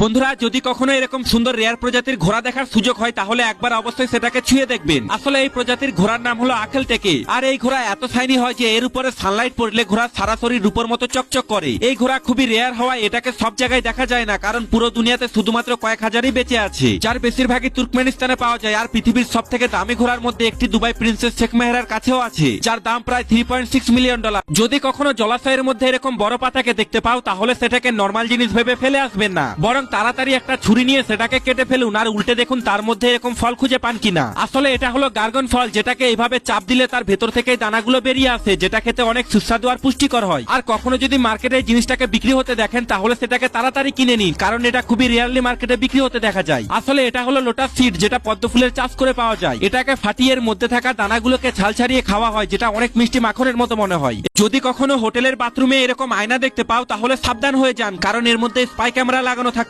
বন্ধুরা, যদি কখনো এরকম সুন্দর রেয়ার প্রজাতির ঘোড়া দেখার সুযোগ হয় তাহলে একবার অবশ্যই সেটাকে ছুঁয়ে দেখবেন। আসলে এই প্রজাতির ঘোড়ার নাম হলো আকেল টেকে। আর এই ঘোড়া এত শাইনি হয় যে এর উপরে সানলাইট পড়লে ঘোড়া সারা শরীর রূপোর মতো চকচক করে। এই ঘোড়া খুবই রেয়ার হওয়ায় এটাকে সব জায়গায় দেখা যায় না, কারণ পুরো দুনিয়াতে শুধুমাত্র কয়েক হাজারই বেঁচে আছে, যার বেশিরভাগই তুর্কমেনিস্তানে পাওয়া যায়। আর পৃথিবীর সব থেকে দামি ঘোড়ার মধ্যে একটি দুবাই প্রিন্সেস শেখ মেহরার কাছেও আছে, যার দাম প্রায় $3.6 মিলিয়ন। যদি কখনো জলাশয়ের মধ্যে এরকম বড় পাতাকে দেখতে পাও তাহলে সেটাকে নর্মাল জিনিস ভেবে ফেলে আসবেন না, বরং তাড়াতাড়ি একটা ছুরি নিয়ে সেটাকে কেটে ফেলুন আর উল্টে দেখুন তার মধ্যে এরকম ফল খুঁজে পান কিনা। আসলে এটা হলো গার্গন ফল, যেটাকে এইভাবে চাপ দিলে তার ভেতর থেকে দানাগুলো বেরিয়ে আসে, যেটা খেতে অনেক সুস্বাদু আর পুষ্টিকর হয়। আর কখনো যদি মার্কেটে জিনিসটাকে বিক্রি হতে দেখেন তাহলে সেটাকে তাড়াতাড়ি কিনে নিন, কারণ এটা খুবই রেয়ারলি মার্কেটে বিক্রি হতে দেখা যায়। আসলে এটা হলো লোটাস সিড, যেটা পদ্ম ফুলের চাষ করে পাওয়া যায়। এটাকে ফাটিয়ে এর মধ্যে থাকা দানাগুলোকে ছাল ছাড়িয়ে খাওয়া হয়, যেটা অনেক মিষ্টি মাখনের মতো মনে হয়। যদি কখনো হোটেলের বাথরুমে এরকম আয়না দেখতে পাও তাহলে সাবধান হয়ে যান, কারণ এর মধ্যে স্পাই ক্যামেরা লাগানো থাকে।